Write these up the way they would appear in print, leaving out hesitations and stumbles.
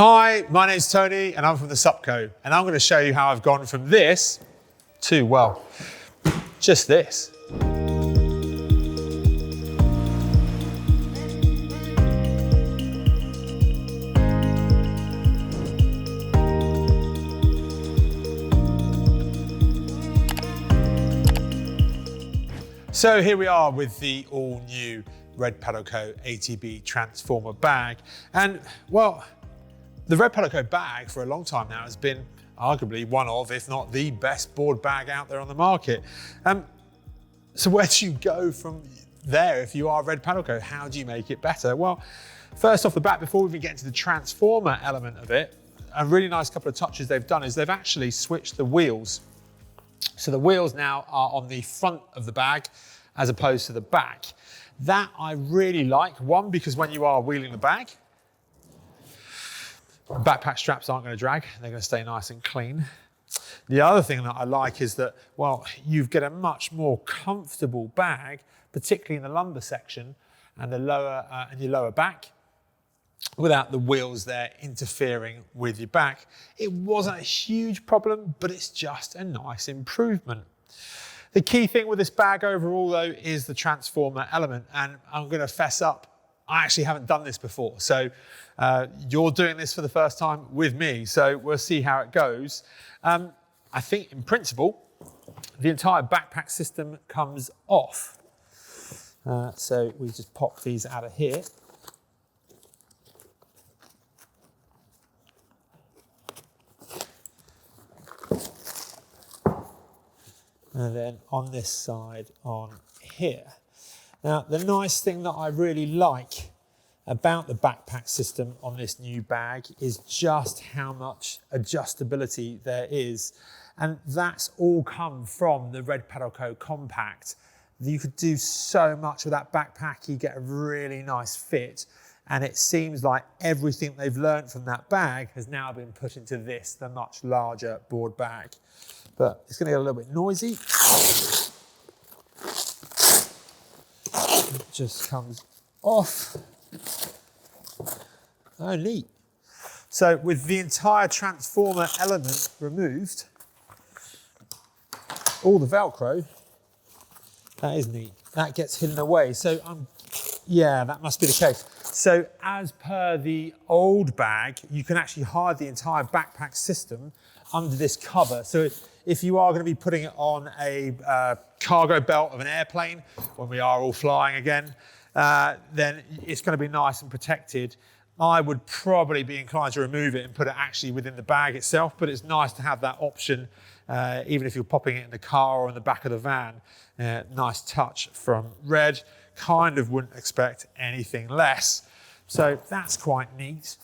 Hi, my name's Tony and I'm from the Supco, and I'm going to show you how I've gone from this to, well, just this. So here we are with the all new Red Paddle Co ATB Transformer bag. And well, the Red Paddle Co bag for a long time now has been arguably one of, if not the best board bag out there on the market. So where do you go from there if you are Red Paddle Co? How do you make it better? Well, first off the bat, before we even get into the transformer element of it, a really nice couple of touches they've done is they've actually switched the wheels. So the wheels now are on the front of the bag as opposed to the back. That I really like. One, because when you are wheeling the bag, backpack straps aren't going to drag. They're going to stay nice and clean. The other thing that I like is that, well, you get a much more comfortable bag, particularly in the lumbar section and the lower and your lower back, without the wheels there interfering with your back. It wasn't a huge problem, but it's just a nice improvement. The key thing with this bag overall though is the transformer element, and I'm going to fess up, I actually haven't done this before. So you're doing this for the first time with me, so we'll see how it goes. I think in principle, the entire backpack system comes off. So we just pop these out of here. And then on this side on here. Now, the nice thing that I really like about the backpack system on this new bag is just how much adjustability there is. And that's all come from the Red Paddle Co Compact. You could do so much with that backpack, you get a really nice fit. And it seems like everything they've learned from that bag has now been put into this, the much larger board bag. But it's going to get a little bit noisy. It just comes off. Oh, neat. So with the entire transformer element removed, all the Velcro, that is neat. That gets hidden away. So yeah, that must be the case. So as per the old bag, you can actually hide the entire backpack system under this cover. So if you are going to be putting it on a cargo belt of an airplane, when we are all flying again, then it's going to be nice and protected. I would probably be inclined to remove it and put it actually within the bag itself, but it's nice to have that option, even if you're popping it in the car or in the back of the van. Nice touch from Red. Kind of wouldn't expect anything less. So that's quite neat.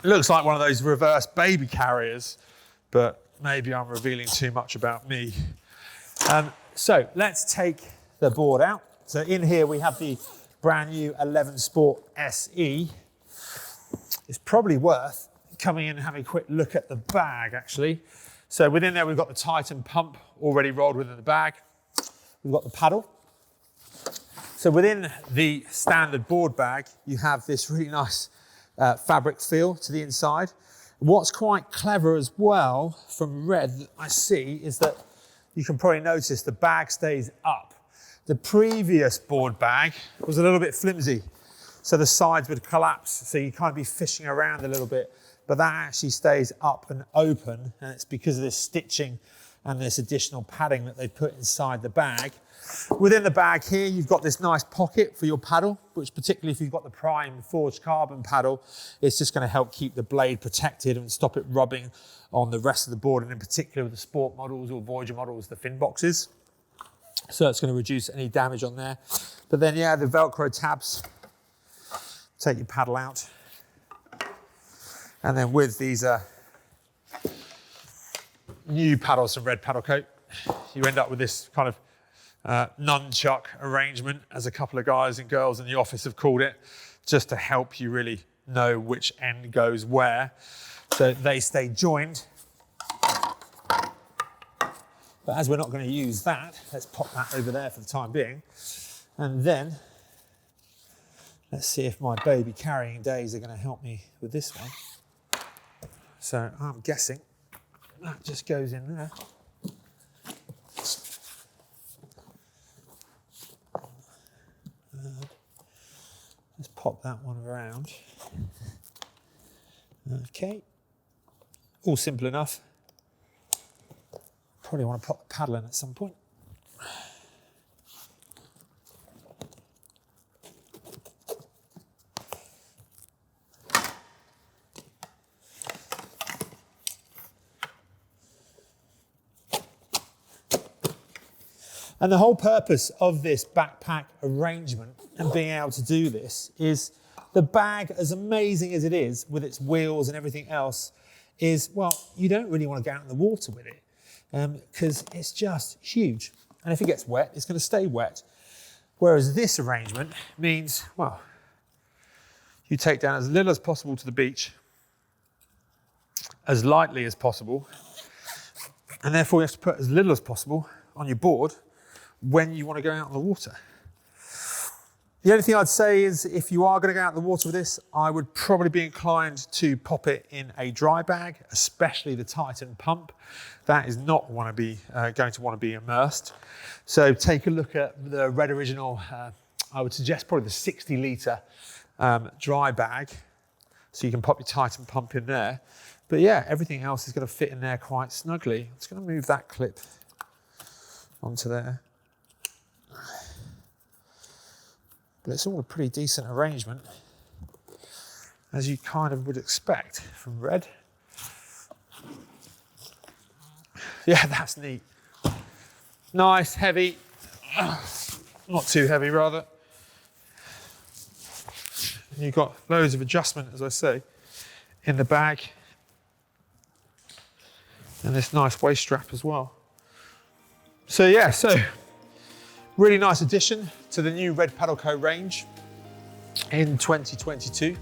It looks like one of those reverse baby carriers, but maybe I'm revealing too much about me. So let's take the board out. So in here we have the brand new 11 Sport SE. It's probably worth coming in and having a quick look at the bag actually. So within there we've got the Titan pump already rolled within the bag. We've got the paddle. So within the standard board bag, you have this really nice fabric feel to the inside. What's quite clever as well from Red that I see is that you can probably notice the bag stays up. The previous board bag was a little bit flimsy, so the sides would collapse, so you kind of be fishing around a little bit, but that actually stays up and open, and it's because of this stitching and this additional padding that they put inside the bag. Within the bag here, you've got this nice pocket for your paddle, which particularly if you've got the prime forged carbon paddle, it's just going to help keep the blade protected and stop it rubbing on the rest of the board, and in particular with the sport models or Voyager models, the fin boxes. So it's going to reduce any damage on there. But then, yeah, the Velcro tabs, take your paddle out. And then with these new paddles from Red Paddle Co, you end up with this kind of nunchuck arrangement, as a couple of guys and girls in the office have called it, just to help you really know which end goes where. So they stay joined. But as we're not going to use that, let's pop that over there for the time being. And then let's see if my baby carrying days are going to help me with this one. So I'm guessing that just goes in there. Let's pop that one around. Okay, all simple enough. Probably want to pop the paddle in at some point. And the whole purpose of this backpack arrangement and being able to do this is the bag, as amazing as it is with its wheels and everything else, is, well, you don't really want to go out in the water with it because it's just huge. And if it gets wet, it's going to stay wet. Whereas this arrangement means, well, you take down as little as possible to the beach, as lightly as possible, and therefore you have to put as little as possible on your board when you want to go out in the water. The only thing I'd say is if you are going to go out in the water with this, I would probably be inclined to pop it in a dry bag, especially the Titan pump. That is not going to want to be immersed. So take a look at the Red Original, I would suggest probably the 60 litre dry bag. So you can pop your Titan pump in there. But yeah, everything else is going to fit in there quite snugly. I'm just going to move that clip onto there. But it's all a pretty decent arrangement, as you kind of would expect from Red. Yeah, that's neat. Nice, heavy. Not too heavy, rather. And you've got loads of adjustment, as I say, in the bag. And this nice waist strap as well. So yeah, really nice addition to the new Red Paddle Co range in 2022.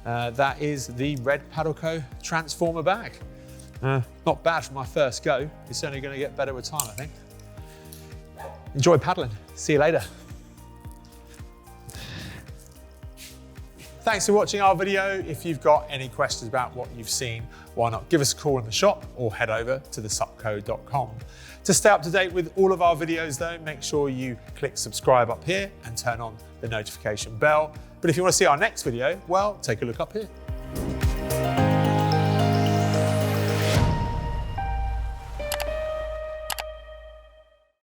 That is the Red Paddle Co Transformer bag. Not bad for my first go. It's only going to get better with time, I think. Enjoy paddling. See you later. Thanks for watching our video. If you've got any questions about what you've seen, why not give us a call in the shop or head over to thesupco.com. To stay up to date with all of our videos though, make sure you click subscribe up here and turn on the notification bell. But if you want to see our next video, well, take a look up here.